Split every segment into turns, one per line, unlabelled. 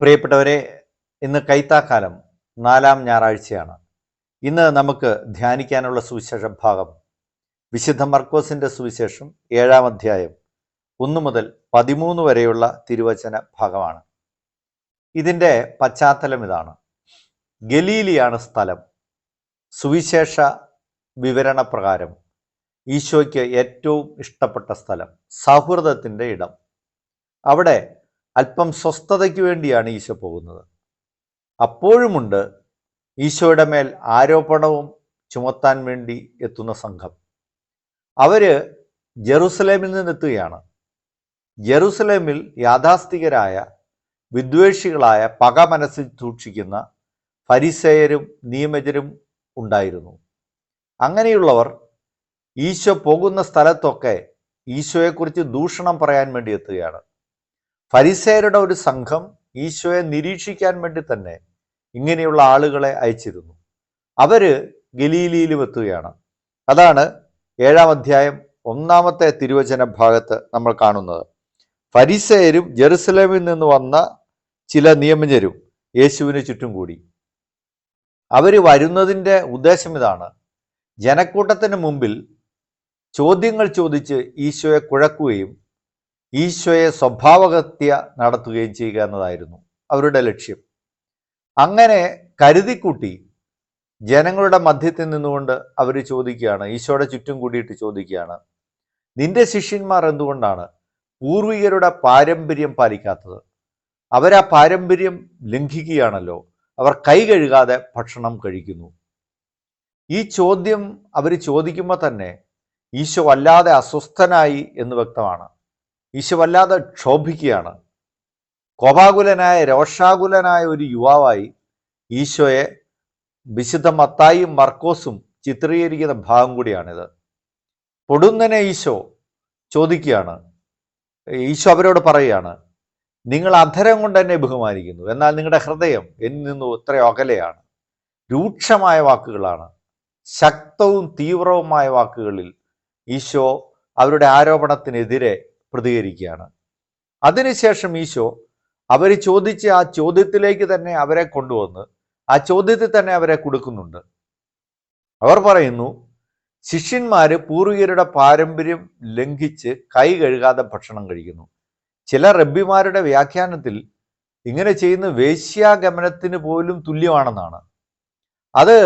പ്രിയപ്പെട്ടവരെ, ഇന്ന് കൈത്താക്കാലം 4-ാം ഞായറാഴ്ചയാണ്. ഇന്ന് നമുക്ക് ധ്യാനിക്കാനുള്ള സുവിശേഷ ഭാഗം വിശുദ്ധ മർക്കോസിൻ്റെ സുവിശേഷം 7-ാം അധ്യായം 1 മുതൽ 13 വരെയുള്ള തിരുവചന ഭാഗമാണ്. ഇതിൻ്റെ പശ്ചാത്തലം ഇതാണ്. ഗലീലിയാണ് സ്ഥലം. സുവിശേഷ വിവരണ പ്രകാരം ഈശോയ്ക്ക് ഏറ്റവും ഇഷ്ടപ്പെട്ട സ്ഥലം, സൗഹൃദത്തിൻ്റെ ഇടം. അവിടെ അല്പം സ്വസ്ഥതയ്ക്ക് വേണ്ടിയാണ് ഈശോ പോകുന്നത്. അപ്പോഴുമുണ്ട് ഈശോയുടെ മേൽ ആരോപണവും ചുമത്താൻ വേണ്ടി എത്തുന്ന സംഘം. അവര് ജെറുസലേമിൽ നിന്നെത്തുകയാണ്. ജെറുസലേമിൽ യാഥാസ്ഥികരായ വിദ്വേഷികളായ പക മനസ്സിൽ സൂക്ഷിക്കുന്ന ഫരിസേയരും നിയമജരും ഉണ്ടായിരുന്നു. അങ്ങനെയുള്ളവർ ഈശോ പോകുന്ന സ്ഥലത്തൊക്കെ ഈശോയെക്കുറിച്ച് ദൂഷണം പറയാൻ വേണ്ടി എത്തുകയാണ്. ഫരിസേയരുടെ ഒരു സംഘം ഈശോയെ നിരീക്ഷിക്കാൻ വേണ്ടി തന്നെ ഇങ്ങനെയുള്ള ആളുകളെ അയച്ചിരുന്നു. അവര് ഗലീലിയിലും എത്തുകയാണ്. അതാണ് 7-ാം അധ്യായം 1-ാമത്തെ തിരുവചന ഭാഗത്ത് നമ്മൾ കാണുന്നത്. ഫരിസേയരും ജെറുസലേമിൽ നിന്ന് വന്ന ചില നിയമജ്ഞരും യേശുവിന് ചുറ്റും കൂടി. അവര് വരുന്നതിൻ്റെ ഉദ്ദേശം ഇതാണ്: ജനക്കൂട്ടത്തിന് മുമ്പിൽ ചോദ്യങ്ങൾ ചോദിച്ച് ഈശോയെ കുഴക്കുകയും ഈശോയെ സ്വഭാവഹത്യ നടത്തുകയും ചെയ്യുക എന്നതായിരുന്നു അവരുടെ ലക്ഷ്യം. അങ്ങനെ കരുതിക്കൂട്ടി ജനങ്ങളുടെ മധ്യത്തിൽ നിന്നുകൊണ്ട് അവർ ചോദിക്കുകയാണ്, ഈശോയുടെ ചുറ്റും കൂടിയിട്ട് ചോദിക്കുകയാണ്, നിന്റെ ശിഷ്യന്മാർ എന്തുകൊണ്ടാണ് പൂർവികരുടെ പാരമ്പര്യം പാലിക്കാത്തത്? അവരാ പാരമ്പര്യം ലംഘിക്കുകയാണല്ലോ. അവർ കൈ കഴുകാതെ ഭക്ഷണം കഴിക്കുന്നു. ഈ ചോദ്യം അവർ ചോദിക്കുമ്പോൾ തന്നെ ഈശോ വല്ലാതെ അസ്വസ്ഥനായി എന്ന് വ്യക്തമാണ്. ഈശോ വല്ലാതെ ക്ഷോഭിക്കുകയാണ്. കോപാകുലനായ, രോഷാകുലനായ ഒരു യുവാവായി ഈശോയെ വിശുദ്ധ മത്തായിയും മർക്കോസും ചിത്രീകരിക്കുന്ന ഭാഗം കൂടിയാണിത്. പൊടുന്നനെ ഈശോ ചോദിക്കുകയാണ്. ഈശോ അവരോട് പറയുകയാണ്, നിങ്ങൾ അധരം കൊണ്ട് എന്നെ ബഹുമാനിക്കുന്നു, എന്നാൽ നിങ്ങളുടെ ഹൃദയം എന്നിൽ നിന്നും ഇത്ര അകലെയാണ്. രൂക്ഷമായ വാക്കുകളാണ്, ശക്തവും തീവ്രവുമായ വാക്കുകളിൽ ഈശോ അവരുടെ ആരോപണത്തിനെതിരെ പ്രതികരിക്കുകയാണ്. അതിനുശേഷം ഈശോ അവർ ചോദിച്ച ആ ചോദ്യത്തിലേക്ക് തന്നെ അവരെ കൊണ്ടുവന്ന് ആ ചോദ്യത്തിൽ തന്നെ അവരെ കൊടുക്കുന്നുണ്ട്. അവർ പറയുന്നു, ശിഷ്യന്മാര് പൂർവികരുടെ പാരമ്പര്യം ലംഘിച്ച് കൈ കഴുകാതെ ഭക്ഷണം കഴിക്കുന്നു. ചില റബ്ബിമാരുടെ വ്യാഖ്യാനത്തിൽ ഇങ്ങനെ ചെയ്യുന്ന വേശ്യാഗമനത്തിന് പോലും തുല്യമാണെന്നാണ്. അത്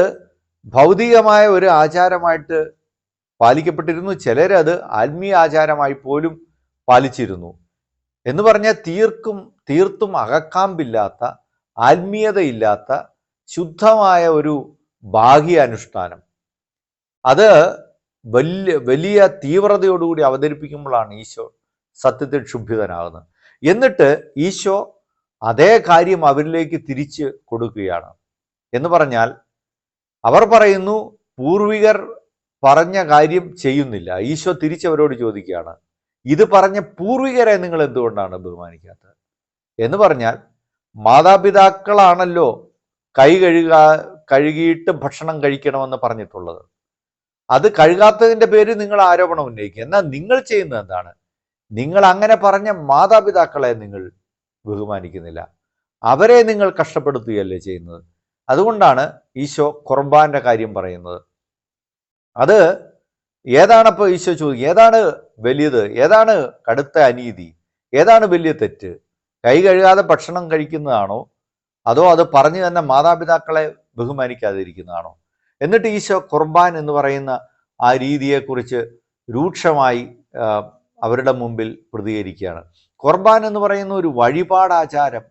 ഭൗതികമായ ഒരു ആചാരമായിട്ട് പാലിക്കപ്പെട്ടിരുന്നു. ചിലരത് ആത്മീയ ആചാരമായി പോലും പാലിച്ചിരുന്നു. എന്ന് പറഞ്ഞാൽ തീർത്തും അകക്കാമ്പില്ലാത്ത, ആത്മീയതയില്ലാത്ത, ശുദ്ധമായ ഒരു ബാഹ്യ അനുഷ്ഠാനം. അത് വലിയ തീവ്രതയോടുകൂടി അവതരിപ്പിക്കുമ്പോഴാണ് ഈശോ സത്യത്തിൽ ക്ഷുഭിതനാകുന്നത്. എന്നിട്ട് ഈശോ അതേ കാര്യം അവരിലേക്ക് തിരിച്ച് കൊടുക്കുകയാണ്. എന്ന് പറഞ്ഞാൽ അവർ പറയുന്നു, പൂർവികർ പറഞ്ഞ കാര്യം ചെയ്യുന്നില്ല. ഈശോ തിരിച്ചവരോട് ചോദിക്കുകയാണ്, ഇത് പറഞ്ഞ പൂർവികരെ നിങ്ങൾ എന്തുകൊണ്ടാണ് ബഹുമാനിക്കാത്തത്? എന്ന് പറഞ്ഞാൽ മാതാപിതാക്കളാണല്ലോ കൈ കഴുകിയിട്ട് ഭക്ഷണം കഴിക്കണമെന്ന് പറഞ്ഞിട്ടുള്ളത്. അത് കഴുകാത്തതിൻ്റെ പേര് നിങ്ങൾ ആരോപണം ഉന്നയിക്കുക. എന്നാൽ നിങ്ങൾ ചെയ്യുന്നത് എന്താണ്? നിങ്ങൾ അങ്ങനെ പറഞ്ഞ മാതാപിതാക്കളെ നിങ്ങൾ ബഹുമാനിക്കുന്നില്ല, അവരെ നിങ്ങൾ കഷ്ടപ്പെടുത്തുകയല്ലേ ചെയ്യുന്നത്. അതുകൊണ്ടാണ് ഈശോ ഖുർബാന്റെ കാര്യം പറയുന്നത്. അത് ഏതാണപ്പോൾ ഈശോ ചോദിക്കുക, ഏതാണ് വലിയത്, ഏതാണ് കടുത്ത അനീതി, ഏതാണ് വലിയ തെറ്റ്? കൈ കഴുകാതെ ഭക്ഷണം കഴിക്കുന്നതാണോ, അതോ അത് പറഞ്ഞു തന്നെ മാതാപിതാക്കളെ ബഹുമാനിക്കാതിരിക്കുന്നതാണോ? എന്നിട്ട് ഈശോ ഖുർബാൻ എന്ന് പറയുന്ന ആ രീതിയെക്കുറിച്ച് രൂക്ഷമായി അവരുടെ മുമ്പിൽ പ്രതികരിക്കുകയാണ്. ഖുർബാൻ എന്ന് പറയുന്ന ഒരു വഴിപാടാചാരം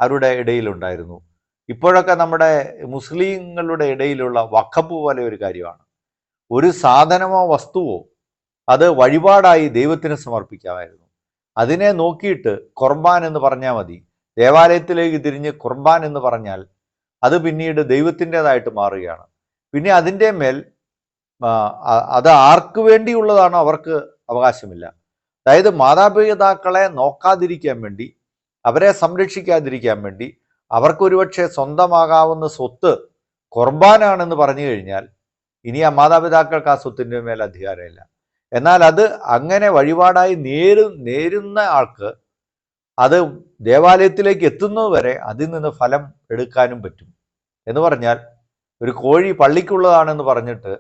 അവരുടെ ഇടയിലുണ്ടായിരുന്നു. ഇപ്പോഴൊക്കെ നമ്മുടെ മുസ്ലിങ്ങളുടെ ഇടയിലുള്ള വഖഫ് പോലെ ഒരു കാര്യമാണ്. ഒരു സാധനമോ വസ്തുവോ അത് വഴിപാടായി ദൈവത്തിന് സമർപ്പിക്കാമായിരുന്നു. അതിനെ നോക്കിയിട്ട് ഖുർബാൻ എന്ന് പറഞ്ഞാൽ മതി. ദേവാലയത്തിലേക്ക് തിരിഞ്ഞ് ഖുർബാൻ എന്ന് പറഞ്ഞാൽ അത് പിന്നീട് ദൈവത്തിൻ്റെതായിട്ട് മാറുകയാണ്. പിന്നെ അതിൻ്റെ മേൽ അത് ആർക്ക് വേണ്ടിയുള്ളതാണോ അവർക്ക് അവകാശമില്ല. അതായത് മാതാപിതാക്കളെ നോക്കാതിരിക്കാൻ വേണ്ടി, അവരെ സംരക്ഷിക്കാതിരിക്കാൻ വേണ്ടി, അവർക്കൊരുപക്ഷെ സ്വന്തമാകാവുന്ന സ്വത്ത് ഖുർബാനാണെന്ന് പറഞ്ഞു കഴിഞ്ഞാൽ ഇനി ആ മാതാപിതാക്കൾക്ക് ആ സ്വത്തിൻ്റെ മേൽ അധികാരമില്ല. എന്നാൽ അത് അങ്ങനെ വഴിപാടായി നേരുന്ന ആൾക്ക് അത് ദേവാലയത്തിലേക്ക് എത്തുന്നത് വരെ അതിൽ നിന്ന് ഫലം എടുക്കാനും പറ്റും. എന്ന് പറഞ്ഞാൽ ഒരു കോഴി പള്ളിക്കുള്ളതാണെന്ന് പറഞ്ഞിട്ട്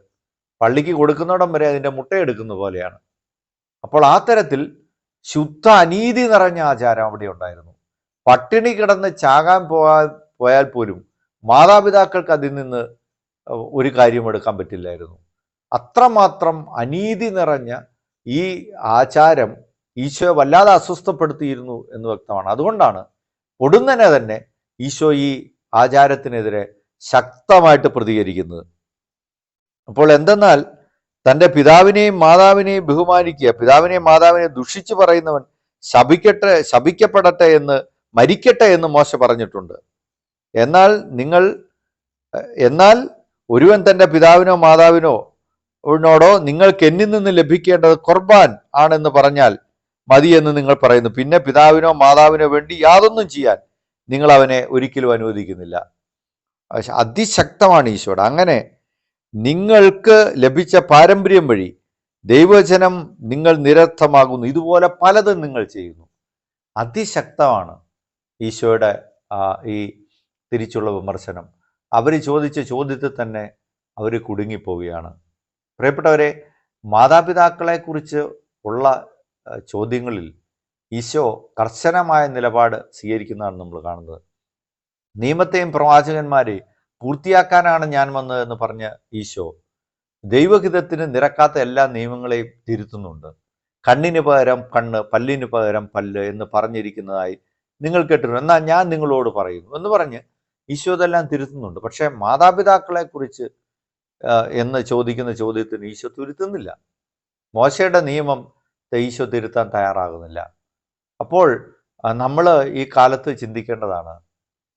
പള്ളിക്ക് കൊടുക്കുന്നിടം വരെ അതിൻ്റെ മുട്ടയെടുക്കുന്ന പോലെയാണ്. അപ്പോൾ ആ തരത്തിൽ ശുദ്ധ അനീതി നിറഞ്ഞ ആചാരം അവിടെ ഉണ്ടായിരുന്നു. പട്ടിണി കിടന്ന് ചാകാൻ പോയാൽ പോലും മാതാപിതാക്കൾക്ക് അതിൽ നിന്ന് ഒരു കാര്യം എടുക്കാൻ പറ്റില്ലായിരുന്നു. അത്രമാത്രം അനീതി നിറഞ്ഞ ഈ ആചാരം ഈശോയെ വല്ലാതെ അസ്വസ്ഥപ്പെടുത്തിയിരുന്നു എന്ന് വ്യക്തമാണ്. അതുകൊണ്ടാണ് പൊടുന്നനെ തന്നെ ഈശോ ഈ ആചാരത്തിനെതിരെ ശക്തമായിട്ട് പ്രതികരിക്കുന്നത്. അപ്പോൾ എന്തെന്നാൽ തൻ്റെ പിതാവിനെയും മാതാവിനെയും ബഹുമാനിക്കുക, പിതാവിനെയും മാതാവിനെയും ദുഷിച്ചു പറയുന്നവൻ ശപിക്കപ്പെടട്ടെ എന്ന് മരിക്കട്ടെ എന്ന് മോശ പറഞ്ഞിട്ടുണ്ട്. എന്നാൽ ഒരുവൻ തൻ്റെ പിതാവിനോ മാതാവിനോ നിങ്ങൾക്ക് എന്നിൽ നിന്ന് ലഭിക്കേണ്ടത് ഖുർബാൻ ആണെന്ന് പറഞ്ഞാൽ മതിയെന്ന് നിങ്ങൾ പറയുന്നു. പിന്നെ പിതാവിനോ മാതാവിനോ വേണ്ടി യാതൊന്നും ചെയ്യാൻ നിങ്ങൾ അവനെ ഒരിക്കലും അനുവദിക്കുന്നില്ല. അതിശക്തമാണ് ഈശോയുടെ. അങ്ങനെ നിങ്ങൾക്ക് ലഭിച്ച പാരമ്പര്യം വഴി ദൈവജനം നിങ്ങൾ നിരർത്ഥമാകുന്നു. ഇതുപോലെ പലതും നിങ്ങൾ ചെയ്യുന്നു. അതിശക്തമാണ് ഈശോയുടെ ഈ തിരിച്ചുള്ള വിമർശനം. അവർ ചോദിച്ച ചോദ്യത്തിൽ തന്നെ അവർ കുടുങ്ങിപ്പോവുകയാണ്. പ്രിയപ്പെട്ടവരെ, മാതാപിതാക്കളെക്കുറിച്ച് ഉള്ള ചോദ്യങ്ങളിൽ ഈശോ കർശനമായ നിലപാട് സ്വീകരിക്കുന്നതാണ് നമ്മൾ കാണുന്നത്. നിയമത്തെയും പ്രവാചകന്മാരെയും പൂർത്തിയാക്കാനാണ് ഞാൻ വന്നതെന്ന് പറഞ്ഞ ഈശോ ദൈവഹിതത്തിന് നിരക്കാത്ത എല്ലാ നിയമങ്ങളെയും തിരുത്തുന്നുണ്ട്. കണ്ണിന് പകരം കണ്ണ്, പല്ലിന് പകരം പല്ല് എന്ന് പറഞ്ഞിരിക്കുന്നതായി നിങ്ങൾ കേട്ടിട്ടുണ്ട്, എന്നാൽ ഞാൻ നിങ്ങളോട് പറയുന്നു എന്ന് പറഞ്ഞ് ഈശോ ഇതെല്ലാം തിരുത്തുന്നുണ്ട്. പക്ഷേ മാതാപിതാക്കളെക്കുറിച്ച് എന്ന് ചോദിക്കുന്ന ചോദ്യത്തിന് ഈശോ തിരുത്തുന്നില്ല. മോശയുടെ നിയമം ഈശോ തിരുത്താൻ തയ്യാറാകുന്നില്ല. അപ്പോൾ നമ്മൾ ഈ കാലത്ത് ചിന്തിക്കേണ്ടതാണ്,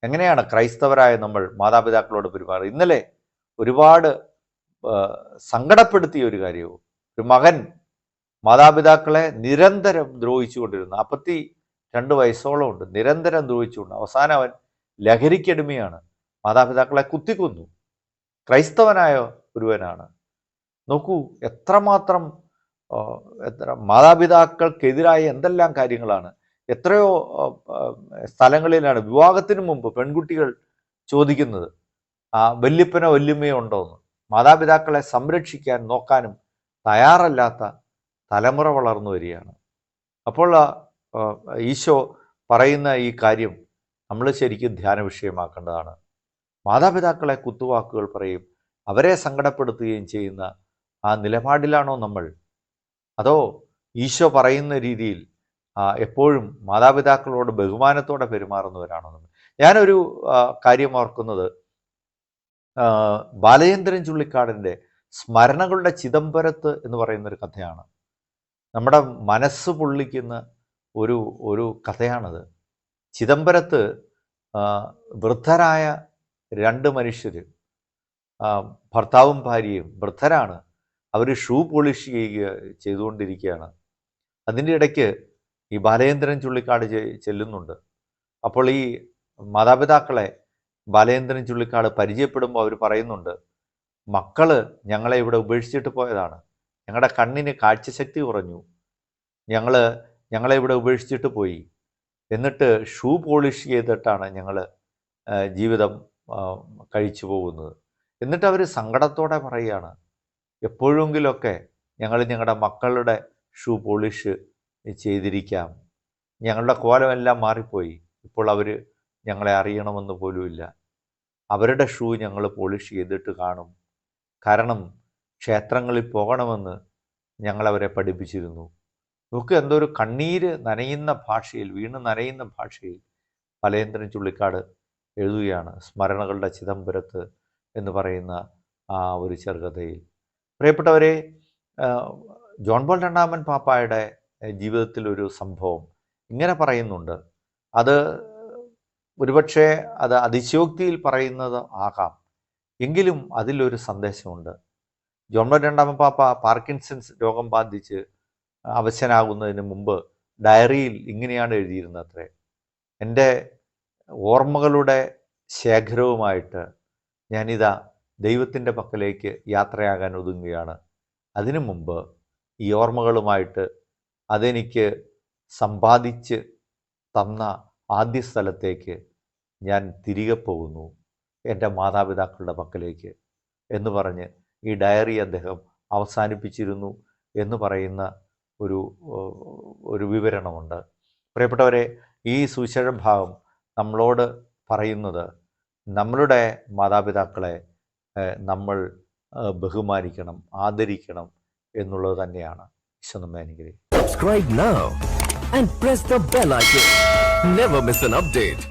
എങ്ങനെയാണ് ക്രൈസ്തവരായ നമ്മൾ മാതാപിതാക്കളോട് പെരുമാറുക. ഇന്നലെ ഒരുപാട് സങ്കടപ്പെടുത്തിയ ഒരു കാര്യവും, ഒരു മകൻ മാതാപിതാക്കളെ നിരന്തരം ദ്രോഹിച്ചു കൊണ്ടിരുന്നു. 52 വയസ്സോളം ഉണ്ട്, നിരന്തരം ദ്രോഹിച്ചുകൊണ്ട് അവസാനം അവൻ ലഹരിക്കടിമയാണ്, മാതാപിതാക്കളെ കുത്തിക്കൊന്നു. ക്രൈസ്തവനായ ഒരുവനാണ്. നോക്കൂ എത്ര മാതാപിതാക്കൾക്കെതിരായ എന്തെല്ലാം കാര്യങ്ങളാണ്. എത്രയോ സ്ഥലങ്ങളിലാണ് വിവാഹത്തിന് മുമ്പ് പെൺകുട്ടികൾ ചോദിക്കുന്നത് വല്യപ്പനോ വല്യമ്മയോ ഉണ്ടോയെന്ന്. മാതാപിതാക്കളെ സംരക്ഷിക്കാൻ നോക്കാനും തയ്യാറല്ലാത്ത തലമുറ വളർന്നു വരികയാണ്. അപ്പോൾ ഈശോ പറയുന്ന ഈ കാര്യം നമ്മൾ ശരിക്കും ധ്യാന വിഷയമാക്കേണ്ടതാണ്. മാതാപിതാക്കളെ കുത്തുവാക്കുകൾ പറയും, അവരെ സങ്കടപ്പെടുത്തുകയും ചെയ്യുന്ന ആ നിലപാടിലാണോ നമ്മൾ? അതോ ഈശോ പറയുന്ന രീതിയിൽ എപ്പോഴും മാതാപിതാക്കളോട് ബഹുമാനത്തോടെ പെരുമാറുന്നവരാണോ നമ്മൾ? ഞാനൊരു കാര്യം ഓർക്കുന്നത്, ബാലചന്ദ്രൻ ചുള്ളിക്കാടിൻ്റെ സ്മരണകളുടെ ചിദംബരത്ത് എന്ന് പറയുന്നൊരു കഥയാണ്. നമ്മുടെ മനസ്സ് പൊള്ളിക്കുന്ന ഒരു കഥയാണത്. ചിദംബരത്ത് വൃദ്ധരായ 2 മനുഷ്യർ, ഭർത്താവും ഭാര്യയും വൃദ്ധരാണ്. അവർ ഷൂ പോളിഷ് ചെയ്തുകൊണ്ടിരിക്കുകയാണ്. അതിൻ്റെ ഇടയ്ക്ക് ഈ ബാലചന്ദ്രൻ ചുള്ളിക്കാട് ചെല്ലുന്നുണ്ട്. അപ്പോൾ ഈ മാതാപിതാക്കളെ ബാലചന്ദ്രൻ ചുള്ളിക്കാട് പരിചയപ്പെടുമ്പോൾ അവർ പറയുന്നുണ്ട്, മക്കള് ഞങ്ങളെ ഇവിടെ ഉപേക്ഷിച്ചിട്ട് പോയതാണ്, ഞങ്ങളുടെ കണ്ണിന് കാഴ്ചശക്തി കുറഞ്ഞു, ഞങ്ങളെ ഇവിടെ ഉപേക്ഷിച്ചിട്ട് പോയി, എന്നിട്ട് ഷൂ പോളിഷ് ചെയ്തിട്ടാണ് ഞങ്ങൾ ജീവിതം കഴിച്ചു പോകുന്നത്. എന്നിട്ട് അവർ സങ്കടത്തോടെ പറയുകയാണ്, എപ്പോഴെങ്കിലുമൊക്കെ ഞങ്ങൾ ഞങ്ങളുടെ മക്കളുടെ ഷൂ പോളിഷ് ചെയ്തിരിക്കാം, ഞങ്ങളുടെ കോലമെല്ലാം മാറിപ്പോയി, ഇപ്പോൾ അവർ ഞങ്ങളെ അറിയണമെന്ന് പോലുമില്ല, അവരുടെ ഷൂ ഞങ്ങൾ പോളിഷ് ചെയ്തിട്ട് കാണും, കാരണം ക്ഷേത്രങ്ങളിൽ പോകണമെന്ന് ഞങ്ങളവരെ പഠിപ്പിച്ചിരുന്നു. നമുക്ക് എന്തോ ഒരു കണ്ണീര് നനയുന്ന ഭാഷയിൽ, വീണ് നനയുന്ന ഭാഷയിൽ ബാലചന്ദ്രൻ ചുള്ളിക്കാട് എഴുതുകയാണ് സ്മരണകളുടെ ചിദംബരത്ത് എന്ന് പറയുന്ന ആ ഒരു ചെറുകഥയിൽ. പ്രിയപ്പെട്ടവരെ, ജോൺ പോൾ രണ്ടാമൻ പാപ്പായുടെ ജീവിതത്തിൽ ഒരു സംഭവം ഇങ്ങനെ പറയുന്നുണ്ട്. അത് ഒരുപക്ഷെ അത് അതിശയോക്തിയിൽ പറയുന്നത് ആകാം, എങ്കിലും അതിലൊരു സന്ദേശമുണ്ട്. ജോൺ പോൾ രണ്ടാമൻ പാപ്പ പാർക്കിൻസൺസ് രോഗം ബാധിച്ച് അവശനാകുന്നതിന് മുമ്പ് ഡയറിയിൽ ഇങ്ങനെയാണ് എഴുതിയിരുന്നത് അത്രേ, എൻ്റെ ഓർമ്മകളുടെ ശേഖരവുമായിട്ട് ഞാനിതാ ദൈവത്തിൻ്റെ പക്കലേക്ക് യാത്രയാകാൻ ഒതുങ്ങുകയാണ്. അതിനു മുമ്പ് ഈ ഓർമ്മകളുമായിട്ട് അതെനിക്ക് സമ്പാദിച്ച് തന്ന ആദ്യ സ്ഥലത്തേക്ക് ഞാൻ തിരികെ പോകുന്നു, എൻ്റെ മാതാപിതാക്കളുടെ പക്കലേക്ക് എന്ന് പറഞ്ഞ് ഈ ഡയറി അദ്ദേഹം അവസാനിപ്പിച്ചിരുന്നു എന്ന് പറയുന്ന ഒരു വിവരണമുണ്ട്. പ്രിയപ്പെട്ടവരെ, ഈ സുവിശേഷ ഭാഗം നമ്മളോട് പറയുന്നത് നമ്മളുടെ മാതാപിതാക്കളെ നമ്മൾ ബഹുമാനിക്കണം, ആദരിക്കണം എന്നുള്ളത് തന്നെയാണ്. ഈശോ നമ്മെ അനുഗ്രഹിക്കട്ടെ.
Subscribe now and press the bell icon. Never miss an update.